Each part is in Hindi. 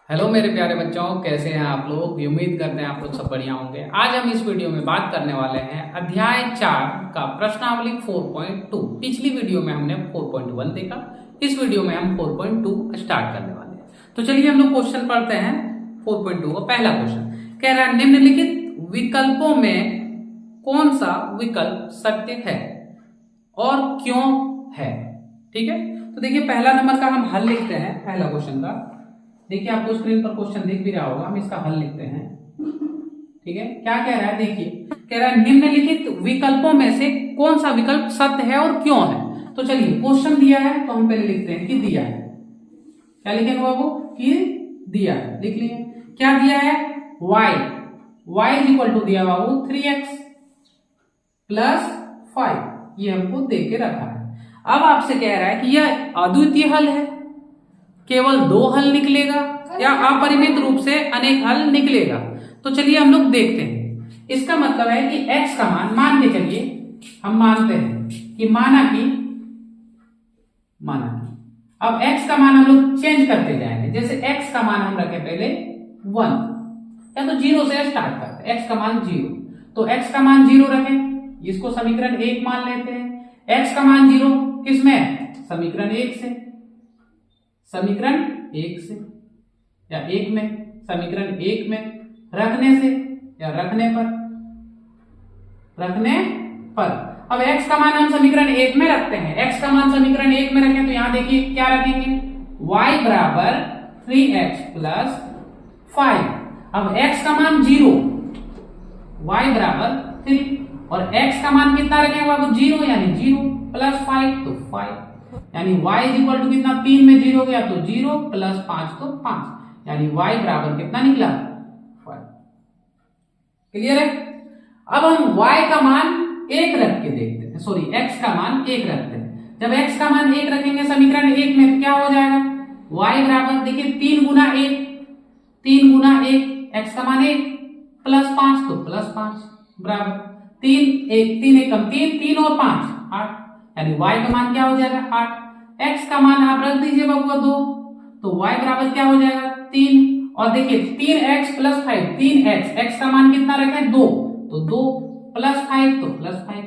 हेलो मेरे प्यारे बच्चों, कैसे हैं आप लोग। उम्मीद करते हैं आप लोग सब बढ़िया होंगे। आज हम इस वीडियो में बात करने वाले हैं अध्याय 4 का प्रश्नावली 4.2। पिछली वीडियो में हमने 4.1 देखा, इस वीडियो में हम 4.2 स्टार्ट करने वाले हैं। तो चलिए हम लोग क्वेश्चन पढ़ते हैं 4.2 का। पहला क्वेश्चन कह रहा है निम्नलिखित विकल्पों में कौन सा विकल्प सत्य है और क्यों है। ठीक है, तो देखिए पहला नंबर का हम हल लिखते हैं। पहला क्वेश्चन का देखिए, आपको स्क्रीन पर क्वेश्चन दिख भी रहा होगा, हम इसका हल लिखते हैं। ठीक है, क्या कह रहा है, देखिए कह रहा है निम्नलिखित विकल्पों में से कौन सा विकल्प सत्य है और क्यों है। तो चलिए क्वेश्चन दिया है तो हम पहले लिखते हैं कि दिया है। क्या लिखेंगे बाबू, कि दिया है, लिख लिए। क्या दिया है, y इज इक्वल टू दिया बाबू 3x प्लस 5, ये हमको दे के रखा है। अब आपसे कह रहा है कि यह अद्वितीय हल है, केवल दो हल निकलेगा या अपरिमित रूप से अनेक हल निकलेगा। तो चलिए हम लोग देखते हैं। इसका मतलब है कि x का मान के चलिए हम मानते हैं कि माना कि अब x का मान हम लोग चेंज करते जाएंगे। जैसे x का मान हम रखे पहले 1 या तो 0 से स्टार्ट करते हैं। x का मान 0, तो x का मान 0 रखें, इसको समीकरण 1 मान लेते हैं। x का मान 0 किसमें, समीकरण 1 से, समीकरण 1 से या 1 में, समीकरण 1 में रखने से या रखने पर। अब x का मान हम समीकरण 1 में रखते हैं। x का मान समीकरण 1 में रखें तो यहां देखिए क्या रखेंगे, y बराबर 3x प्लस 5। अब x का मान 0, y बराबर 3 और x का मान कितना रखेंगे बाबू, 0 यानी 0 प्लस 5 तो 5, यानी y इज इक्वल टू कितना, 3 में 0 गया तो 0 प्लस 5 तो 5, यानी y बराबर कितना निकला, 5। क्लियर है। अब हम y का मान 1 रख के देखते हैं, सॉरी x का मान 1 रखते हैं। जब x का मान 1 रखेंगे समीकरण 1 में तो क्या हो जाएगा, y बराबर देखिए 3 गुना 1, 3 गुना 1, x का मान 1 प्लस 5 तो प्लस 5 बराबर 3, 1 3 1 कम 3, 3 और 5 8, यानी y का मान क्या हो जाएगा 8। x का मान आप रख दीजिए बबुआ 2, तो y बराबर क्या हो जाएगा 3। और देखिए 3x प्लस 5, 3x, x का मान कितना रखे 2, तो 2 प्लस 5 तो प्लस 5,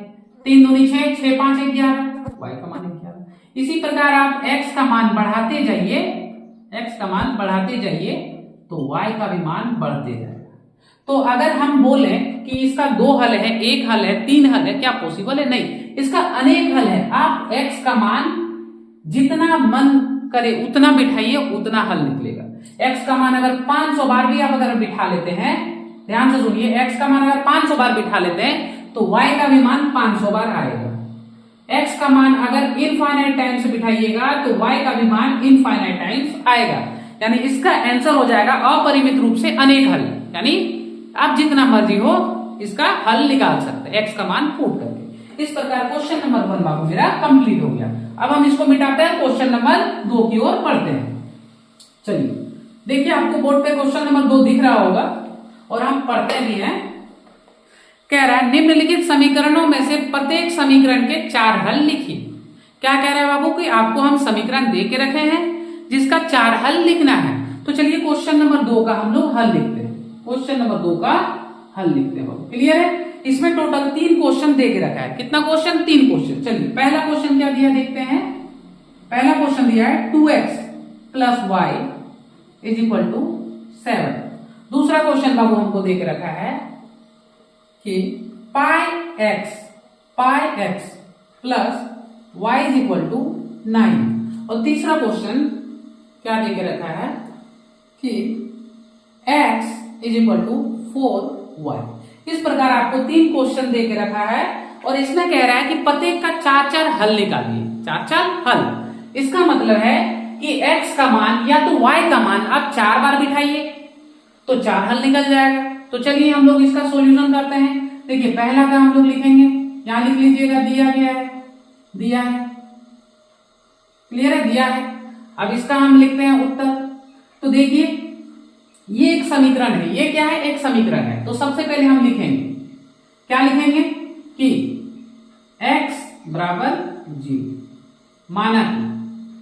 3 दूनी 6, 6 5 11, y का मान 11। इसी प्रकार आप x का मान बढ़ाते जाइए, x का मान बढ़ाते जाइए तो y का भी मान बढ़ते जाएगा। तो अगर हम बोले कि इसका 2 हल है, 1 हल है, 3 हल है, क्या पॉसिबल है, नहीं, इसका अनेक हल है। आप x का मान जितना मन करे उतना बिठाइए, उतना हल निकलेगा। x का मान अगर 500 बार भी आप अगर बिठा लेते हैं, ध्यान से सुनिए, x का मान अगर 500 बार बिठा लेते हैं तो y का भी मान 500 बार आएगा। x का मान अगर इनफाइनाइट टाइम्स बिठाइएगा तो y का भी मान इनफाइनाइट टाइम्स आएगा। यानी इसका आंसर हो जाएगा अपरिमित रूप से अनेक हल, यानी आप जितना मर्जी हो इसका हल निकाल सकते हैं x का मान पुट करके। इस प्रकार क्वेश्चन नंबर 1 बाबू मेरा कंप्लीट हो गया। अब हम इसको मिटाते हैं, क्वेश्चन नंबर 2 की ओर बढ़ते हैं। चलिए देखिए, आपको बोर्ड पे क्वेश्चन नंबर 2 दिख रहा होगा और हम पढ़ते भी हैं। कह रहा है निम्नलिखित समीकरणों में से प्रत्येक समीकरण के 4 हल लिखिए। क्या कह रहा है बाबू कि आपको हम समीकरण दे के रखे हैं जिसका 4 हल लिखना है। तो चलिए क्वेश्चन नंबर 2 का हम लोग हल लिखते हैं। क्वेश्चन नंबर 2 का हल लिखते हैं बाबू। क्लियर है। इसमें टोटल 3 क्वेश्चन दे के रखा है। कितना क्वेश्चन, 3 क्वेश्चन। चलिए पहला क्वेश्चन क्या दिया देखते हैं। पहला क्वेश्चन दिया है 2x plus y is equal to 7। दूसरा क्वेश्चन बाबू हमको दे के रखा है कि pi x plus y is equal to 9। और तीसरा क्वेश्चन क्या दे के रखा है कि x is equal to 4y। इस प्रकार आपको 3 क्वेश्चन दे के रखा है और इसमें कह रहा है कि प्रत्येक का 4 हल निकालिए, 4 हल। इसका मतलब है कि x का मान या तो y का मान आप 4 बार बिठाइए तो 4 हल निकल जाएगा। तो चलिए हम लोग इसका सॉल्यूशन करते हैं। देखिए पहला का हम लोग लिखेंगे, यहां लिख लीजिएगा, दिया गया है, दिया है, क्लियर है, दिया है। अब इसका हम लिखते हैं उत्तर। तो देखिए ये एक समीकरण है, ये क्या है, एक समीकरण है। तो सबसे पहले हम लिखेंगे, क्या लिखेंगे कि x बराबर 0, माना कि,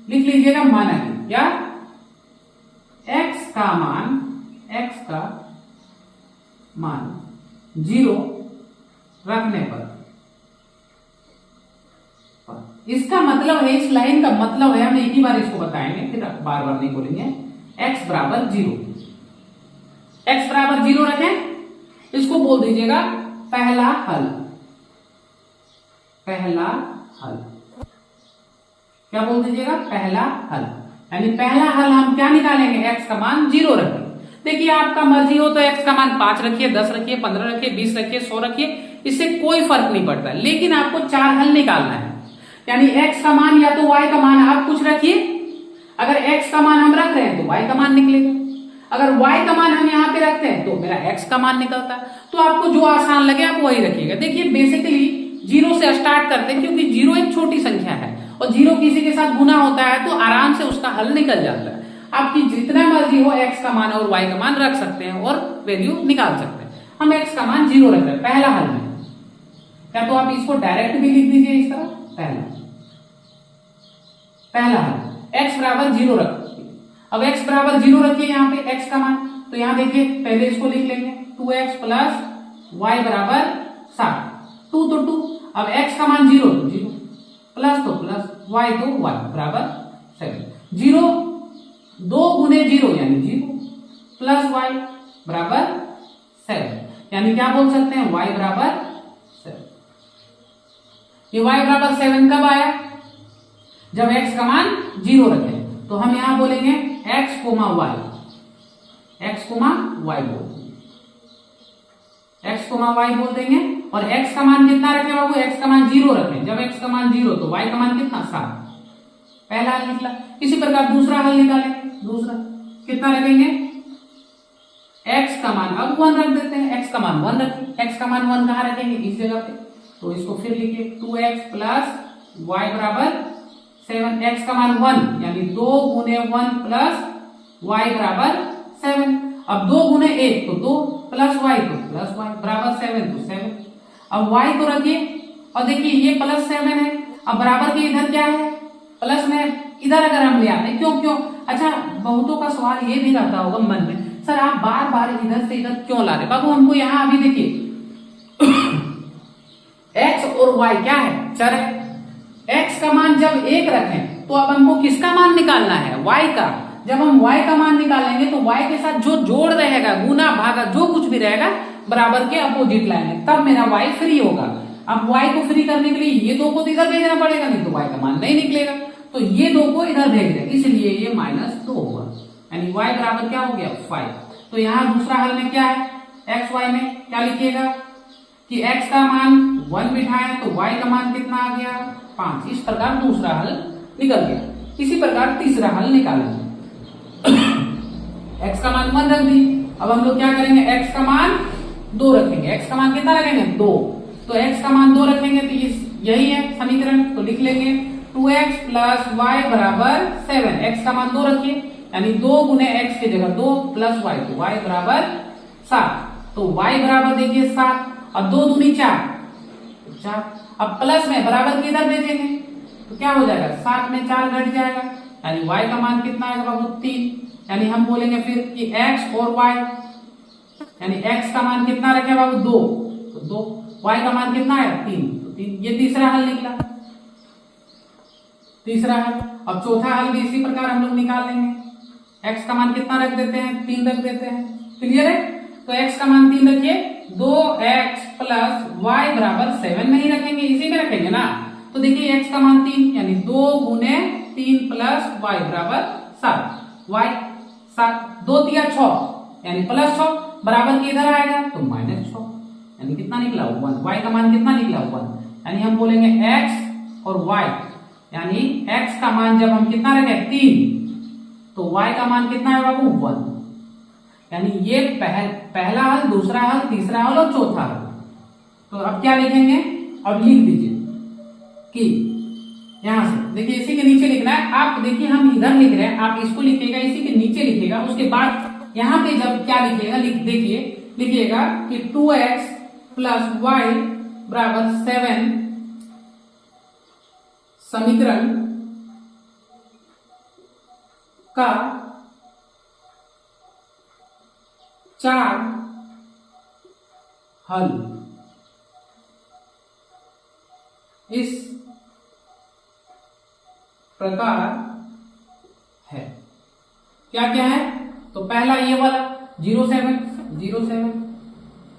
लिख लीजिएगा माना कि, या x का मान 0 रखने पर, इसका मतलब है, इस लाइन का मतलब है, हम एक ही बार इसको बताएंगे, फिर बार बार नहीं बोलेंगे। x बराबर 0, x बराबर 0 रखें, इसको बोल दीजिएगा पहला हल। पहला हल क्या बोल दीजिएगा? पहला हल। यानी पहला हल हम क्या निकालेंगे? x का मान 0 रखें। देखिए आपका मर्जी हो तो x का मान 5 रखिए, 10 रखिए, 15 रखिए, 20 रखिए, 100 रखिए, इससे कोई फर्क नहीं पड़ता, लेकिन आपको 4 हल निकालना है। यानी x का मान या तो y का मान आप कुछ रखिए, अगर x का मान हम रख रहे हैं तो y का मान निकलेगा, अगर y का मान हम यहाँ पे रखते हैं तो मेरा x का मान निकलता है। तो आपको जो आसान लगे आप वही रखिएगा। देखिए बेसिकली 0 से स्टार्ट करते हैं, क्योंकि 0 एक छोटी संख्या है और 0 किसी के साथ गुना होता है तो आराम से उसका हल निकल जाता है। आपकी जितना मर्जी हो x का मान और y का मान रख सकते हैं और वैल्यू निकाल सकते हैं। हम x का मान 0 रख रहे हैं पहला हल में, या तो आप इसको डायरेक्ट भी लिख दीजिए इस तरह, पहला हल x बराबर 0 रखिए। अब x बराबर 0 रखिए यहाँ पे x का मान, तो यहाँ देखिए पहले इसको लिख लेंगे 2x प्लस y बराबर 7, 2 तो 2, अब x का मान 0 तो 0, प्लस तो प्लस, y तो y बराबर 7। 0 2 गुने 0 यानी 0 प्लस y बराबर 7, यानी क्या बोल सकते हैं? y बराबर 7। ये y बराबर 7 कब आया? जब x का मान 0 रखें, तो हम यहां बोलेंगे x, y, x, y बोल देंगे, x, y बोल देंगे। और x का मान कितना रखें बाबू? x का मान 0 रखें, जब x का मान 0 तो y का मान कितना? 7। पहला हल निकला। इसी प्रकार दूसरा हल निकालेंगे। दूसरा कितना रखेंगे? x का मान अब 1 रख देते हैं, x का मान 1 रखें, x का मान 1 कहां रखेंगे? इस जगह पे, तो इसको फिर लिखिए 2x प्लस y बराबर 7, x का मान 1 यानी 2 गुने 1 प्लस y बराबर 7। अब 2 गुने 1 तो 2 प्लस y तो प्लस y बराबर 7 तो 7। अब y को रखिए और देखिए ये प्लस 7 है, अब बराबर के इधर क्या है? प्लस में, इधर अगर हम ले आते हैं, क्यों? अच्छा, बहुतों का सवाल ये भी रहता होगा मन में, सर आप बार बार इधर से इधर क्यों ला रहे? बाबू हमको यहाँ अभी देखिए x और y क्या है? चर है। x का मान जब 1 रखें तो अब हमको किसका मान निकालना है? y का। जब हम y का मान निकालेंगे तो y के साथ जो जोड़ रहेगा, गुना भागा जो कुछ भी रहेगा, बराबर के अपोजिट लाएंगे, तब मेरा y फ्री होगा। अब y को फ्री करने के लिए ये 2 को तो इधर भेजना पड़ेगा, नहीं तो y का मान नहीं निकलेगा, तो ये 2 को इधर भेज रहे, इसलिए ये -2 होगा, यानी y बराबर क्या हो गया? 5। तो यहाँ दूसरा हल में क्या है? x y में क्या लिखिएगा कि x का मान 1 बिठाएं तो y का मान कितना आ गया? 5। इस प्रकार दूसरा हल निकल गया। इसी प्रकार तीसरा हल निकालेंगे। x का मान 1 रख दी, अब हम लोग क्या करेंगे? x का मान 2 रखेंगे। x का मान कितना रखेंगे? 2। तो x का मान 2 रखेंगे तो यही है समीकरण, तो लिख लेंगे 2x प्लस y बराबर 7। x का मान 2 रखिए, यानी 2 गुने x की जगह 2 प्लस y, तो y बराबर 7। तो y बराबर देखिए 7, और 2 दूनी 4, 4। अब प्लस में बराबर के इधर भेजेंगे तो क्या हो जाएगा? 7 में 4 घट जाएगा, यानी y का मान कितना आएगा बाबू? 3। यानी हम बोलेंगे फिर कि x और y, यानी x का मान कितना रखे बाबू? 2, तो 2, y का मान कितना है? 3, तो 3। ये तीसरा हल निकला, तीसरा हल। अब चौथा हल भी इसी प्रकार हम लोग निकाल लेंगे। x का मान कितना रख देते हैं? 3 रख देते हैं। क्लियर है? तो x का मान 3 रखिए, 2x प्लस y बराबर 7 नहीं रखेंगे, इसी में रखेंगे ना, तो देखिए x का मान 3 यानी 2 गुने 3 प्लस y बराबर 7, y 7, 2 तिया 6 यानी प्लस 6, बराबर के इधर आएगा तो -6, यानी कितना निकला? 1। y का मान कितना निकला? 1। यानी हम बोलेंगे x और y, यानी x का मान जब हम कितना रखें? 3, तो y का मान कितना है बाबू? 1। यानी ये पहला हल, दूसरा हल, तीसरा हल और चौथा हल। तो अब क्या लिखेंगे? अब लिख दीजिए कि यहां से देखिए इसी के नीचे लिखना है। आप देखिए हम इधर लिख रहे हैं, आप इसको लिखिएगा, इसी के नीचे लिखिएगा, उसके बाद यहाँ पे जब क्या लिखिएगा देखिए लिखिएगा कि 2x प्लस y बराबर 7 समीकरण का चार हल इस प्रकार है। क्या क्या है? तो पहला ये वाला 07,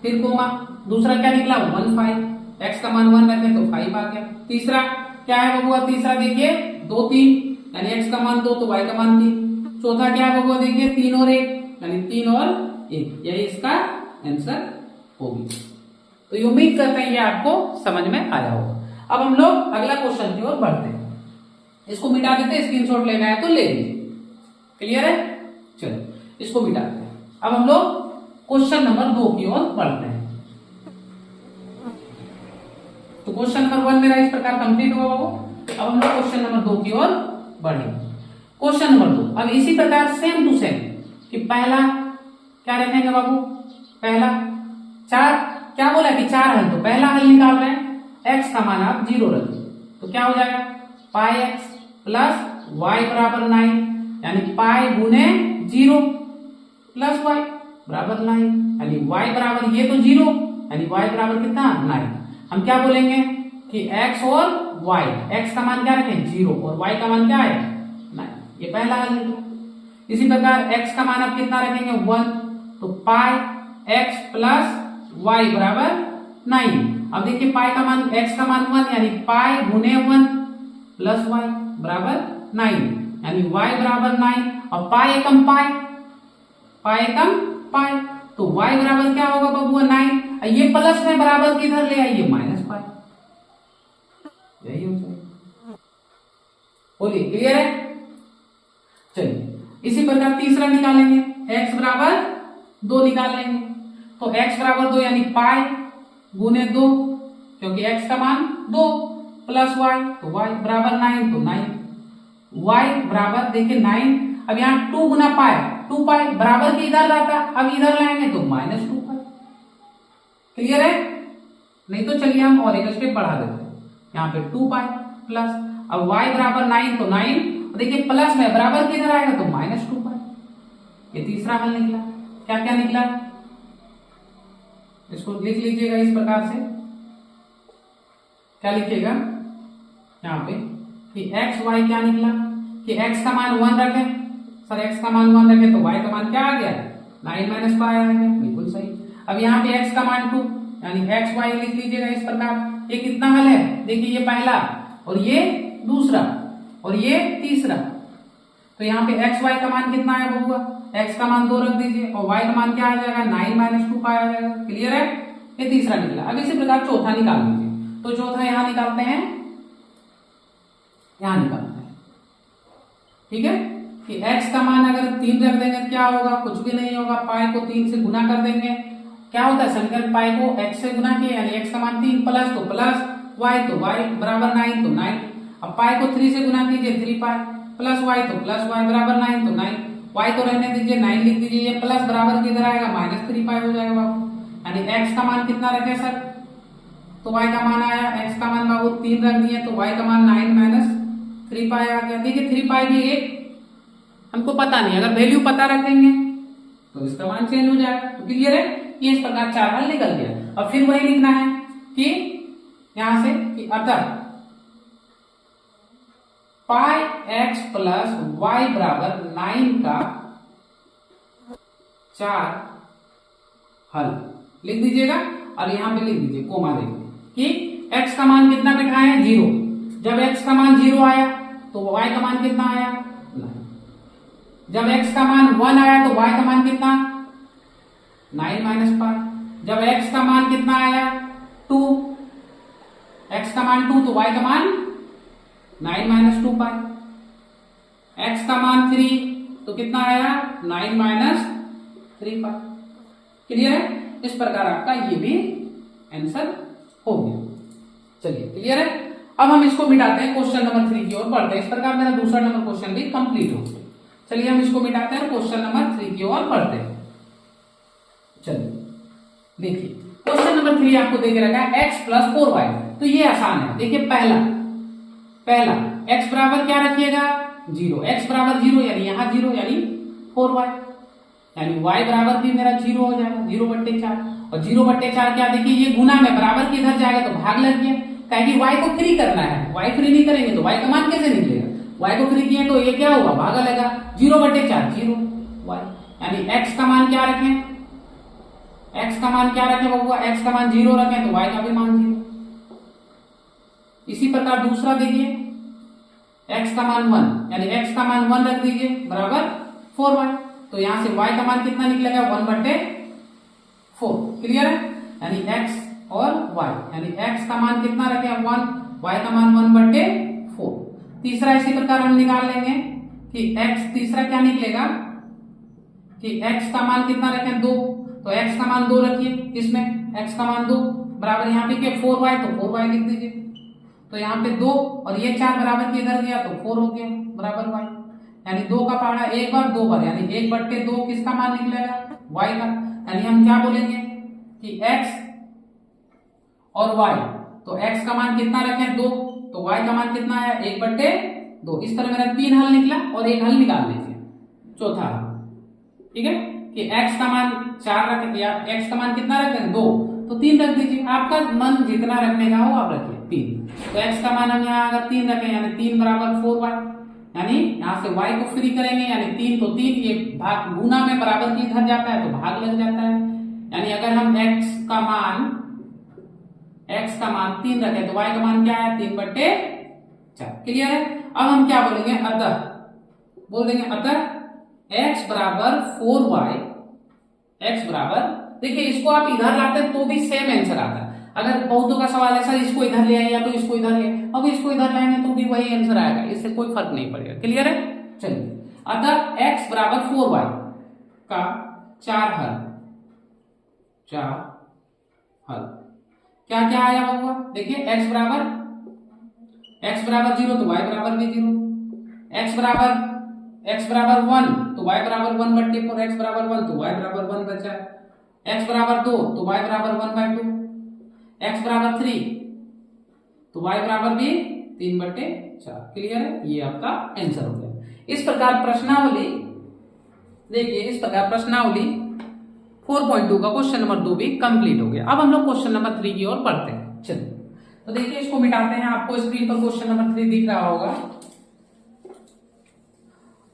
फिर कोमा, दूसरा क्या निकला 15, x का मान 1 रखें तो 5 आ गया। तीसरा क्या है बबुआ? तीसरा देखिए 2 3, यानी x का मान 2 तो y का मान 3। चौथा क्या है बबुआ? देखिए 3 और 1, यानी 3 और 1, यही इसका आंसर होगी। तो ये उम्मीद करते हैं ये आपको समझ में आया होगा। अब हम लोग अगला क्वेश्चन की ओर बढ़ते हैं। इसको मिटा देते हैं, स्क्रीनशॉट लेना है तो ले लीजिए। क्लियर है? चलो इसको मिटाते हैं। अब हम लोग क्वेश्चन नंबर 2 की ओर बढ़ते हैं। तो क्वेश्चन नंबर 1 मेरा इस प्रकार कंप्लीट हुआ बाबू। अब हम लोग क्वेश्चन नंबर 2 की ओर बढ़ेंगे। क्वेश्चन नंबर 2 अब इसी प्रकार सेम टू सेम कि पहला क्या रखेंगे बाबू? पहला 4, क्या बोला कि 4 हल, तो पहला हल निकाल रहे हैं। x का मान आप 0 रखिए तो क्या हो जाएगा? पाई x प्लस y बराबर 9, यानी पाई गुने 0 प्लस y बराबर 9, यानी y बराबर ये तो 0, यानी y बराबर कितना 9। हम क्या बोलेंगे कि x और y, x का मान क्या रखें 0 और y का मान क्या है 9। ये पहला हल निकला। इसी प्रकार x का मान आप कितना रखेंगे 1, तो पाई x प्लस y बराबर 9। अब देखिए पाई का मान x का मान 1, यानी पाई गुने 1 प्लस y बराबर 9, यानी y बराबर 9 और पाई एकम पाई, पाई एकम पाई, तो y बराबर क्या होगा बबुआ 9। ये प्लस में बराबर किधर ले आइए माइनस पाई, यही हो जाएगा। बोलिए क्लियर है? चलिए इसी प्रकार तीसरा निकालेंगे, x बराबर 2 निकाल लेंगे। तो x बराबर 2 यानी पाई गुने 2, क्योंकि x का मान 2 प्लस y, तो y बराबर 9, तो 9 y बराबर देखिए 9। अब यहाँ 2 गुना पाई, 2 पाई बराबर के इधर रहता, अब इधर लाएंगे तो माइनस 2 पाई। क्लियर है? नहीं तो चलिए हम और एक स्टेप बढ़ा देते हैं। यहाँ पे 2 पाई प्लस, अब y बराबर 9 तो 9, देखिए प्लस में बराबर के इधर आएगा तो माइनस 2 पाई। ये तीसरा हल निकला। क्या क्या निकला? इसको लिख लीजिएगा इस प्रकार से। क्या लिखिएगा यहाँ पे कि x y क्या निकला कि x का मान 1 रखें, सर x का मान 1 रखें तो y का मान क्या आ गया 9 माइनस पाई आ गया, बिल्कुल सही। अब यहाँ पे x का मान 2, यानी x y लिख लीजिएगा इस प्रकार। ये कितना हल है? देखिए ये पहला और ये दूसरा और ये तीसरा, तो यहाँ पे x y का मान कितना है बबुआ? x का मान 2 रख दीजिए और y का मान क्या आ जाएगा 9 माइनस 2 पाई आ जाएगा। क्लियर है? ये तीसरा निकला। अब इसी प्रकार चौथा निकाल लीजिए। तो चौथा यहां निकालते हैं, यहां निकालते हैं। ठीक है कि x का मान अगर 3 रख देंगे क्या होगा? कुछ भी नहीं होगा, पाई को 3 से गुना कर देंगे। क्या होता है? समीकरण पाई को x से गुना किया, यानी x का मान 3 प्लस तो प्लस y, तो y बराबर 9 तो 9। अब पाई को 3 से गुना कीजिए 3 पाई प्लस y, तो प्लस y बराबर 9 तो 9। y को रहने दीजिए 9 लिख दीजिए, ये प्लस बराबर किधर आएगा माइनस 3 पाई हो जाएगा बाबू। यानी x का मान कितना रखे सर? तो y का मान आया, x का मान बाबू 3 रख दिए तो y का मान 9 माइनस 3 पाई आ गया। देखिए 3 पाई भी एक हमको पता नहीं, अगर वैल्यू पता रखेंगे तो इसका मान चेंज हो जाएगा। तो क्लियर है? ये इस प्रकार 4 हल निकल गया। अब फिर वही लिखना है कि यहां से कि अतः पाई x प्लस y बराबर 9 का 4 हल लिख दीजिएगा और यहां पे लिख दीजिए कोमा देंगे कि x का मान कितना बिठाए हैं 0। जब x का मान 0 आया तो y का मान कितना आया 9। जब x का मान 1 आया तो y का मान कितना 9 माइनस पाई। जब x का मान कितना आया 2, x का मान 2 तो y का मान 9 माइनस 2 पाई। x का मान 3 तो कितना आया 9 माइनस 3 पाई। क्लियर है? इस प्रकार आपका ये भी आंसर हो गया। चलिए क्लियर है? अब हम इसको मिटाते हैं, क्वेश्चन नंबर 3 की ओर बढ़ते हैं। इस प्रकार मेरा दूसरा नंबर क्वेश्चन भी कंप्लीट हो गया। चलिए हम इसको मिटाते हैं, क्वेश्चन नंबर 3 की ओर बढ़ते हैं। चलिए देखिए क्वेश्चन नंबर 3 आपको दे के रखा है x प्लस 4y। तो ये आसान है। देखिए पहला x बराबर क्या रखिएगा 0, x बराबर 0 यानी यहां 0 यानी 4y। यानी y बराबर भी मेरा 0 हो जाएगा, 0/4। और 0/4 क्या, देखिए ये गुना में बराबर के इधर जाएगा तो भाग लग गया, ताकि y को फ्री करना है। y फ्री नहीं करेंगे तो y का मान कैसे निकलेगा, y को फ्री किए तो ये क्या होगा, भागा लगा, 0/4 0 y, यानी x का मान क्या रखें, x का मान क्या रखें बबुआ, x का मान 0 रखें तो y का भी मान 0। इसी प्रकार दूसरा देखिए, x का मान 1, यानी x का मान 1 रख दीजिए बराबर 4y, तो यहां से y का मान कितना निकलेगा, 1/4। क्लियर है, यानी x और y, यानी x का मान कितना रखे 1, y का मान 1/4। तीसरा इसी प्रकार हम निकाल लेंगे कि x, तीसरा क्या निकलेगा कि x का मान कितना रखें 2, तो x का मान 2 रखिए, इसमें x का मान 2 बराबर यहाँ पे क्या 4y, तो 4y लिख दीजिए, तो यहाँ पे 2 और ये 4 बराबर के इधर गया तो 4 हो गया बराबर y, यानी 2 का पहाड़ा एक बार 2 बार, यानी 1/2 किसका मान निकलेगा, y का। यानी हम क्या बोलेंगे कि x और y, तो x का मान कितना रखें 2, तो y का मान कितना है 1/2। इस तरह मेरा 3 हल निकला और एक हल निकाल लीजिए चौथा हल, ठीक है, कि x का मान 4 रखें या x का मान कितना रखें 2, तो 3 रख दीजिए, आपका मन जितना रखने का हो आप रखिए 3। तो x का मान हम यहाँ अगर 3 रखें यानी 3 बराबर 4y, यानी यहाँ से y को फ्री करेंगे यानी 3, तो 3 ये भाग गुना में बराबर की इधर जाता है तो भाग लग जाता है, यानी अगर हम x का मान 3 रखें तो y का मान क्या है 3/4। क्लियर है, अब हम क्या बोलेंगे, अतः बोल देंगे अतः x बराबर 4y, x बराबर, देखिए इसको आप इधर लाते तो भी सेम आंसर आता है। अगर बहुतों का सवाल है सर इसको इधर ले आइए या तो इसको इधर ले, अब इसको इधर लाएंगे तो भी वही आंसर आएगा, इससे कोई फर्क नहीं पड़ेगा। क्लियर है, चलिए अतः x बराबर 4y का 4 हल क्या क्या आया बबुआ, देखिए x बराबर 0 तो y बराबर भी 0, x बराबर 1 तो y बराबर 1/4, x बराबर 1 तो y बराबर 1 बचा, x बराबर 2 तो y बराबर 1/2, x बराबर 3 तो y बराबर भी 3/4। क्लियर है, ये आपका आंसर हो गया। इस प्रकार प्रश्नावली, देखिए इस प्रकार प्रश्नावली 4.2 का क्वेश्चन नंबर 2 भी कंप्लीट हो गया। अब हम लोग क्वेश्चन नंबर 3 की ओर बढ़ते हैं। चलिए तो देखिए इसको मिटाते हैं, आपको स्क्रीन पर क्वेश्चन नंबर 3 दिख रहा होगा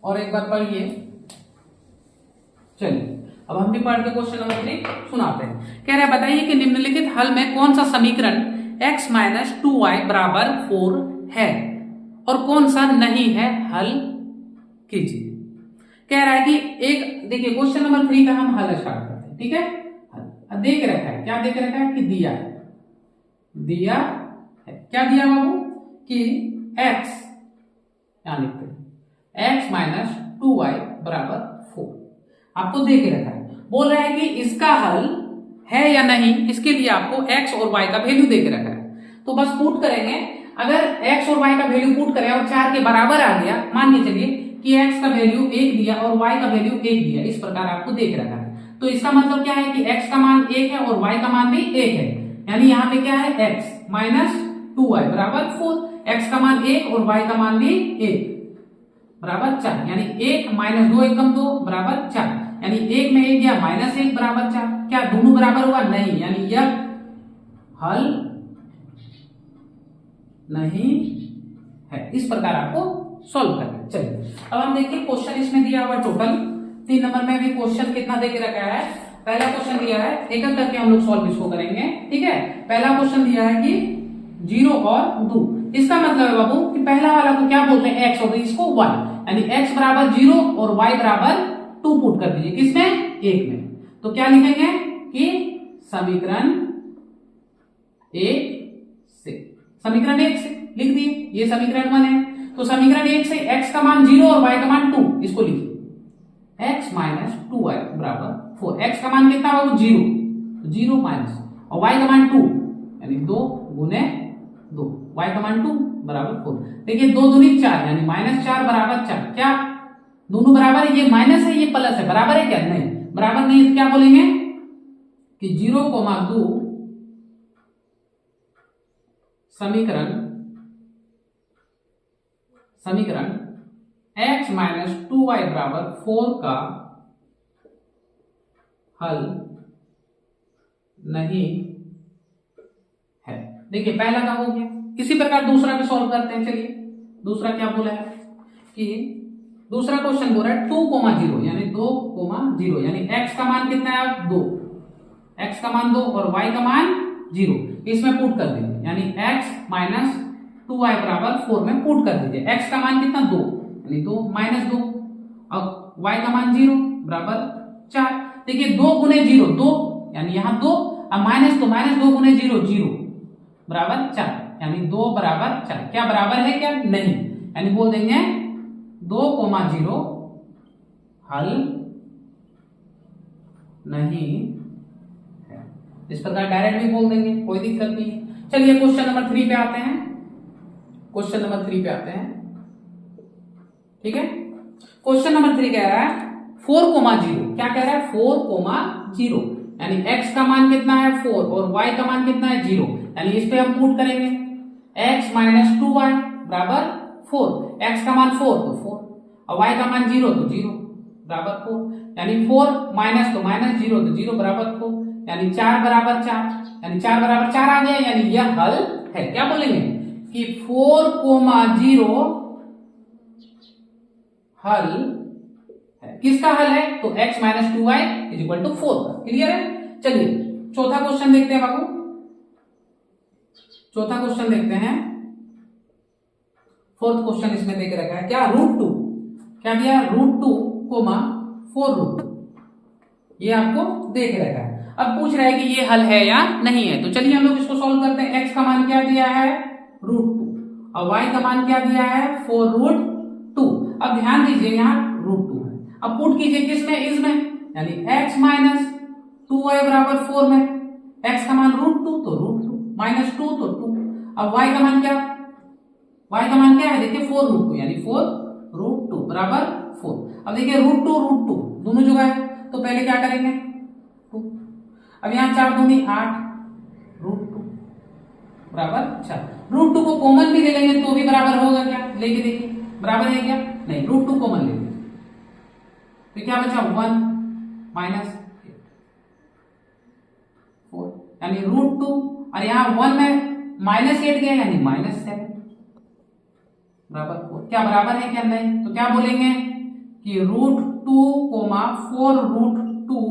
और एक बार पढ़िए। चलिए अब हम भी पढ़ के क्वेश्चन नंबर 3 सुनाते हैं। कह रहे हैं बताइए कि निम्नलिखित हल में कौन सा समीकरण x - 2y बराबर 4 है और कौन सा नहीं है, हल कीजिए। कह रहा है कि एक, देखिए क्वेश्चन नंबर 3 का हम हल स्टार्ट करते हैं, ठीक है। देख रखा है, क्या देख रखा है कि दिया है क्या दिया बाबू कि x, यहां लिखते हैं x - 2y बराबर 4, आपको दे के रखा है। बोल रहा है कि इसका हल है या नहीं, इसके लिए आपको x और y का वैल्यू दे के रखा है। तो बस पुट करेंगे, अगर x और y का वैल्यू पुट करें और 4 के बराबर आ गया, मान के चलिए कि x का वैल्यू 1 दिया और y का वैल्यू 1 दिया, इस प्रकार आपको दे के रखा है। तो इसका मतलब क्या है कि x का मान 1 है और y का मान भी 1 है, यानी यहाँ पे क्या है x - 2y बराबर 4, x का मान 1 और y का मान भी 1 बराबर 4, यानी 1 - 2 एकम 2 बराबर 4, यानी 1 में 1 गया -1 बराबर 4। क्या दोनों बराबर हुआ, नहीं, यानी यह हल नहीं है। इस प्रकार आपको सॉल्व करना है। चलिए अब हम देखिए क्वेश्चन इसमें दिया हुआ टोटल 3 नंबर में भी क्वेश्चन कितना दे के रखा है। पहला क्वेश्चन दिया है, एक एक करके हम लोग सॉल्व इसको करेंगे, ठीक है। पहला क्वेश्चन दिया है कि 0 और 2, इसका मतलब है बाबू कि पहला वाला को क्या बोलते हैं x और इसको y, यानी x बराबर 0 और y बराबर 2 पुट कर दीजिए, किसमें 1 में। तो क्या लिखेंगे कि समीकरण 1 से लिख दिए, ये समीकरण 1 है। तो समीकरण 1 से x का मान 0 और y का मान 2, इसको लिखिए x - 2y बराबर 4, x का मान कितना होगा 0, तो 0 माइनस और y का मान 2, यानी 2 गुने 2, y का मान 2 बराबर 4। देखिए 2 दूनी 4, यानी -4 बराबर 4। क्या दोनों बराबर है, ये माइनस है ये प्लस है, बराबर है क्या, नहीं बराबर नहीं है, तो क्या बोलेंगे कि 0,2 समीकरण x - 2y बराबर 4 का हल नहीं है। देखिए पहला का हो गया। इसी प्रकार दूसरा भी सॉल्व करते हैं। चलिए दूसरा क्या बोला है कि दूसरा क्वेश्चन बोल रहा है 2,0 यानी 2,0 यानी x का मान कितना है, 2, x का मान 2 और y का मान 0, इसमें पुट कर दीजिए, यानी x माइनस 2y बराबर 4 में पुट कर दीजिए। x का मान कितना 2 यानी 2 माइनस 2 और y का मान 0 बराबर 4। देखिए 2 गुने 0 2 यानी यहाँ 2 और माइनस 2 गुने 0 0 बराबर 4 यानी 2 बराबर 4। क्या बराबर है क्या, नहीं, यानी बोल देंगे 2,0 हल नहीं है। इस प्रकार डायरेक्ट भी बोल देंगे, कोई दिक्कत नहीं है। चलिए क्वेश्चन नंबर 3 पे आते हैं। क्वेश्चन नंबर 3 पे आते हैं, ठीक है। क्वेश्चन नंबर 3 कह रहा है 4,0, क्या कह रहा है 4,0 यानी x का मान कितना है 4 और y का मान कितना है 0, यानी इस पे हम पुट करेंगे x माइनस 2y बराबर 4, x का मान 4 तो 4 और y का मान 0 तो 0 बराबर 4, यानी 4 माइनस तो माइनस 0 तो 0 बराबर 4, यानी 4 बराबर 4, यानी 4 बराबर 4 आ गया, यानी यह हल है। क्या बोलेंगे कि 4,0 हल है। किसका हल है, तो x minus 2y is equal to 4 का। क्लियर है। चलिए चौथा क्वेश्चन देखते हैं बाबू। चौथा क्वेश्चन देखते हैं। फोर्थ क्वेश्चन इसमें देख रखा है क्या, √2, क्या दिया √2, 4√2, ये आपको देख रखा है। अब पूछ रहा है कि ये हल है या नहीं है, तो चलिए हम लोग इसको सॉल्व करते हैं। x का मान क्या दिया है √2 और y का मान क्या दिया है 4√2। अब ध्यान दीजिए यहाँ √2 है, अब पुट कीजिए किसमें, इसमें, यानी x माइनस 2y बराबर 4 में x का मान √2 तो √2 माइनस 2 तो 2, अब y का मान क्या, y का मान क्या है देखिए 4√2 यानी 4√2 बराबर 4। अब देखिए √2 दोनों जगह है, तो पहले क्या करेंगे 2, अब यहाँ 4 दूनी 8 √2 बराबर 4, √2 को कॉमन भी ले लेंगे तो भी बराबर होगा क्या, लेके देखिए बराबर है क्या, नहीं, √2 कॉमन ले लेंगे तो क्या बचा 1 माइनस 4 यानी √2 और यहाँ 1 में माइनस 8 गया यानी माइनस 7 बराबर 4। क्या बराबर है क्या, नहीं, तो क्या बोलेंगे कि √2, 4√2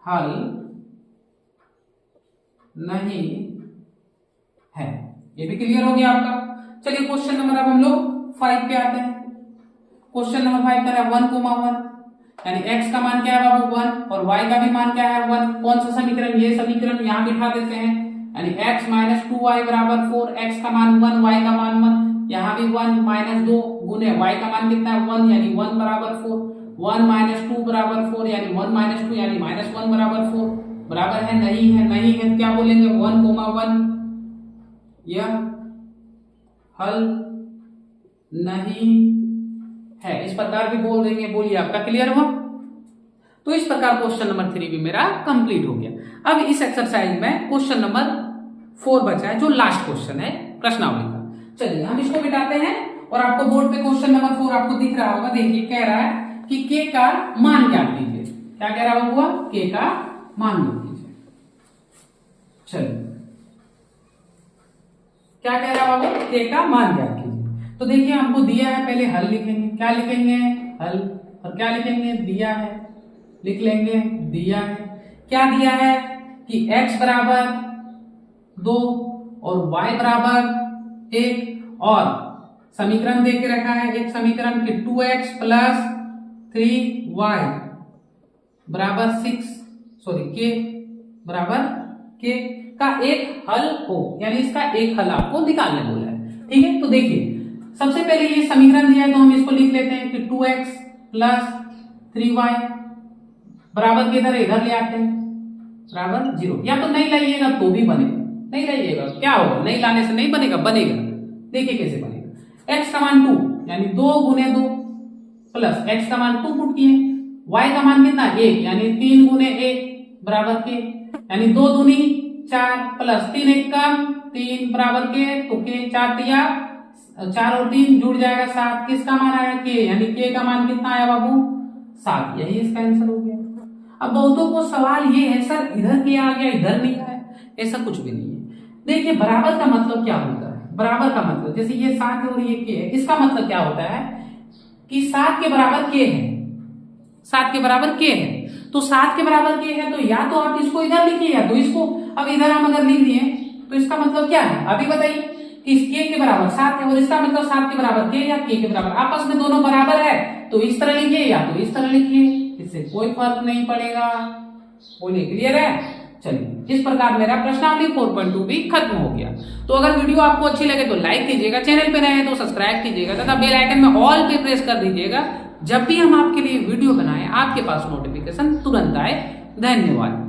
हल नहीं है। ये भी क्लियर हो गया आपका। चलिए क्वेश्चन नंबर अब हम लोग 5 पे आते हैं। क्वेश्चन नंबर 5 कर रहा है 1,1 यानी x का मान क्या है बाबू 1 और y का भी मान क्या है 1। कौन सा समीकरण, ये समीकरण यहां बिठा देते हैं, यानी x माइनस 2y बराबर 4, x का मान 1 y का मान 1, यहाँ भी 1 माइनस 2 गुने y का मान कितना है 1 यानी 1 बराबर 4, 1 माइनस 2 बराबर 4 यानी 1 माइनस 2 यानी माइनस 1 बराबर 4, बराबर है नहीं है, नहीं है, क्या बोलेंगे 1,1 यह हल नहीं है। इस प्रकार भी बोल देंगे। बोलिए आपका क्लियर हुआ। तो इस प्रकार क्वेश्चन नंबर 3 भी मेरा कंप्लीट हो गया। अब इस एक्सरसाइज में क्वेश्चन नंबर 4 बचा है, जो लास्ट क्वेश्चन है प्रश्नावली का। चलिए हम इसको मिटाते हैं और आपको बोर्ड पे क्वेश्चन नंबर 4 आपको दिख रहा होगा। देखिए कह रहा है कि k का मान ज्ञात कीजिए। क्या कह रहा हुआ, k का मान ज्ञात कीजिए। चलिए क्या कह रहा बाबू, k का मान ज्ञात कीजिए। तो देखिए हमको दिया है, पहले हल लिखेंगे। क्या लिखेंगे, हल, और क्या लिखेंगे, दिया है, लिख लेंगे दिया है। क्या दिया है कि x बराबर 2 और y बराबर 1 और समीकरण दे के रखा है एक समीकरण की 2x प्लस 3y बराबर 6, सॉरी k बराबर k का एक हल हो, यानी इसका एक हल आपको निकालने बोला है। ठीक है, तो देखिए सबसे पहले ये समीकरण दिया है तो हम इसको लिख लेते हैं कि 2x प्लस 3y बराबर के इधर ले आते हैं बराबर 0, या तो नहीं लाइएगा तो भी बनेगा, नहीं लाइएगा क्या होगा, नहीं लाने से नहीं बनेगा, बनेगा। देखिए कैसे बनेगा, x का मान 2 यानी 2 गुने 2 प्लस x का मान 2 पुट किए, y का मान कितना 1 यानी 3 गुने 1 बराबर के, यानी 2 दूनी 4 प्लस 3 1 कम 3 बराबर के, तो के 4 दिया 4 और 3 जुड़ जाएगा 7। किसका मान आया k, यानी k का मान कितना आया बाबू 7, यही इसका आंसर हो गया। अब बहुतों को सवाल ये है सर इधर के आ गया इधर नहीं आया, ऐसा कुछ भी नहीं है। देखिए बराबर का मतलब क्या होता है, बराबर का मतलब जैसे ये 7 है और ये k है, इसका मतलब क्या होता है कि 7 के बराबर k है, 7 के बराबर k है, तो 7 के बराबर k है तो या तो आप इसको इधर लिखिए या तो इसको। अब इधर हम अगर लिख दिए तो इसका मतलब क्या है, अभी बताइए कि इस k के बराबर 7 है और इसका मतलब 7 के बराबर k या k के बराबर, आपस में दोनों बराबर है तो इस तरह लिखिए या तो इस तरह लिखिए, इससे कोई फर्क नहीं पड़ेगा। बोलिए क्लियर है। चलिए इस प्रकार मेरा प्रश्नावली 4.2 भी खत्म हो गया। तो अगर वीडियो आपको अच्छी लगे तो लाइक कीजिएगा, चैनल पे नए हैं तो सब्सक्राइब कीजिएगा तथा बेल आइकन में ऑल पे प्रेस कर दीजिएगा। जब भी हम आपके लिए वीडियो बनाएं आपके पास नोटिफिकेशन तुरंत आए। धन्यवाद।